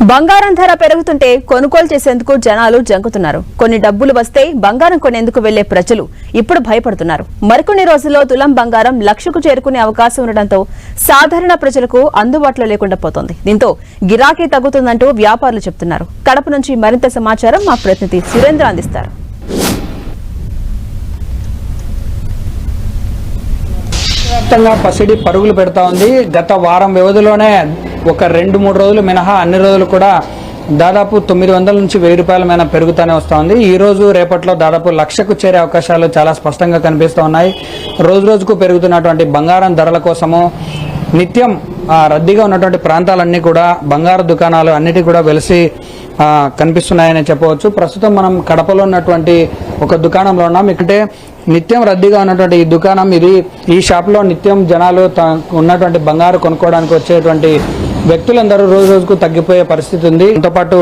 బంగారం ధర పెరుగుతుంటే కొనుగోలు చేసేందుకు జనాలు జంకుతున్నారు. కొన్ని డబ్బులు వస్తే బంగారం కొనేందుకు వెళ్లే ప్రజలు ఇప్పుడు భయపడుతున్నారు. మరికొన్ని రోజుల్లో తులం బంగారం లక్షకు చేరుకునే అవకాశం ఉండడంతో సాధారణ ప్రజలకు అందుబాటులో లేకుండా పోతోంది. దీంతో గిరాకీ తగ్గుతుందంటూ వ్యాపారులు చెబుతున్నారు. కడప నుంచి మరింత సమాచారం మా ప్రతినిధి సురేంద్ర అందిస్తారు. వ్యాప్తంగా పసిడి పరుగులు పెడతా ఉంది. గత వారం వ్యవధిలోనే ఒక 2-3 రోజులు మినహా అన్ని రోజులు కూడా దాదాపు 900 నుంచి 1000 రూపాయల మీద పెరుగుతూనే వస్తూ ఉంది. ఈ రోజు రేపట్లో దాదాపు లక్షకు చేరే అవకాశాలు చాలా స్పష్టంగా కనిపిస్తూ ఉన్నాయి. రోజు రోజుకు పెరుగుతున్నటువంటి బంగారం ధరల కోసము నిత్యం రద్దీగా ఉన్నటువంటి ప్రాంతాలన్నీ కూడా బంగారు దుకాణాలు అన్నిటి కూడా వెలిసి కనిపిస్తున్నాయని చెప్పవచ్చు. ప్రస్తుతం మనం కడపలో ఉన్నటువంటి ఒక దుకాణంలో ఉన్నాం. ఇక్కడే నిత్యం రద్దీగా ఉన్నటువంటి ఈ దుకాణం ఈ షాప్లో నిత్యం జనాలు ఉన్నటువంటి బంగారు కొనుక్కోవడానికి వచ్చేటువంటి వ్యక్తులందరూ రోజు రోజుకు తగ్గిపోయే పరిస్థితి ఉంది. దీంతో పాటు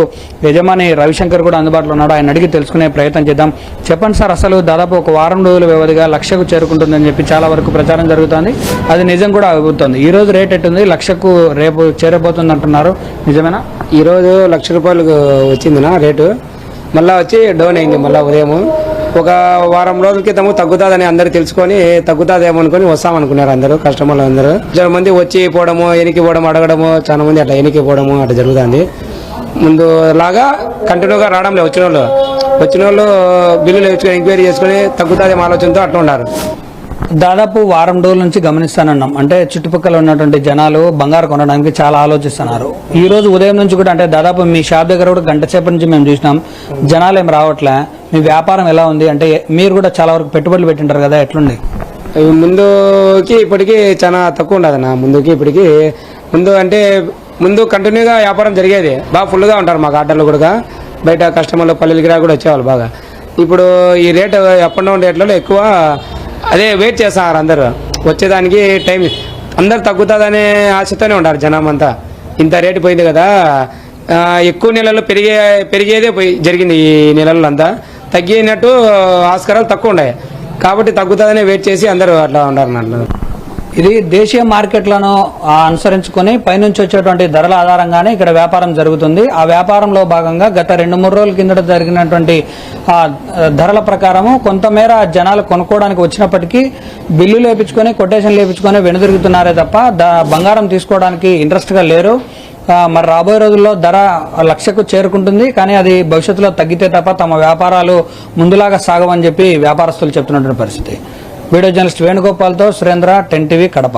యజమాని రవిశంకర్ కూడా అందుబాటులో ఉన్నాడు. ఆయన అడిగి తెలుసుకునే ప్రయత్నం చేద్దాం. చెప్పండి సార్, అసలు దాదాపు ఒక వారం రోజుల వ్యవధిగా లక్షకు చేరుకుంటుందని చెప్పి చాలా వరకు ప్రచారం జరుగుతుంది. అది నిజం కూడా అవుతుంది. ఈ రోజు రేట్ ఎట్టుంది? లక్షకు రేపు చేరబోతుంది అంటున్నారు, నిజమేనా? ఈ రోజు ₹1,00,000 వచ్చిందినా రేటు, మళ్ళీ వచ్చి డౌన్ అయింది. మళ్ళీ ఉదయం ఒక వారం రోజుల క్రితము తగ్గుతుందని అందరూ తెలుసుకొని తగ్గుతుందేమో అనుకుని వస్తామనుకున్నారు అందరూ కస్టమర్లు అందరూ. చాలా మంది వచ్చి పోవడము, ఎనికి పోవడం, అడగడము, చాలా మంది అట్లా ఎనికి పోవడము అట్లా జరుగుతుంది. ముందు లాగా కంటిన్యూగా రావడం లేదు. వచ్చిన వాళ్ళు బిల్లులు వేసుకొని ఎంక్వైరీ చేసుకుని తగ్గుతుందేమో ఆలోచనతో అట్లా ఉన్నారు. దాదాపు వారం రోజుల నుంచి గమనిస్తానన్నాం. అంటే చుట్టుపక్కల ఉన్నటువంటి జనాలు బంగారు కొనడానికి చాలా ఆలోచిస్తున్నారు. ఈ రోజు ఉదయం నుంచి కూడా, అంటే దాదాపు మీ షాప్ దగ్గర కూడా గంట సేపటి నుంచి మేము చూసినాం, జనాలు ఏం రావట్లే. మీ వ్యాపారం ఎలా ఉంది? అంటే మీరు కూడా చాలా వరకు పెట్టుబడులు పెట్టింటారు కదా, ఎట్లుంది? ముందుకి ఇప్పటికీ చాలా తక్కువ ఉండదు అన్న. ముందుకి ఇప్పటికి ముందు కంటిన్యూగా వ్యాపారం జరిగేది, బాగా ఫుల్గా ఉంటారు మాకు ఆర్డర్లు కూడా. బయట కస్టమర్లు పల్లెలకి కూడా వచ్చేవాళ్ళు బాగా. ఇప్పుడు ఈ రేట్ అప్ అండ్ డౌన్ రేట్లలో ఎక్కువ అదే వెయిట్ చేస్తున్నారు అందరూ. వచ్చేదానికి టైం అందరు తగ్గుతుందనే ఆశతోనే ఉంటారు జనం అంతా. ఇంత రేటు పోయింది కదా, ఎక్కువ నెలల్లో పెరిగేదే జరిగింది. ఈ నెలల్లో అంతా తగ్గినట్టు ఆస్కారాలు తక్కువ ఉన్నాయి కాబట్టి తగ్గుతుందనే వెయిట్ చేసి అందరూ అట్లా ఉన్నారు. ఇది దేశీయ మార్కెట్లను అనుసరించుకొని పైనుంచి వచ్చేటువంటి ధరల ఆధారంగానే ఇక్కడ వ్యాపారం జరుగుతుంది. ఆ వ్యాపారంలో భాగంగా గత 2-3 రోజుల కిందట జరిగినటువంటి ధరల ప్రకారము కొంతమేర జనాలు కొనుక్కోవడానికి వచ్చినప్పటికీ బిల్లులు వేయించుకొని, కొటేషన్లు వేయించుకొని వెనుదిరుగుతున్నారే తప్ప బంగారం తీసుకోవడానికి ఇంట్రెస్ట్గా లేరు. మరి రాబోయే రోజుల్లో ధర లక్షకు చేరుకుంటుంది, కానీ అది భవిష్యత్తులో తగ్గితే తప్ప తమ వ్యాపారాలు ముందులాగా సాగవని చెప్పి వ్యాపారస్తులు చెప్తున్నటువంటి పరిస్థితి. వీడియో జర్నలిస్ట్ వేణుగోపాల్తో సురేంద్ర, 10 టీవీ, కడప.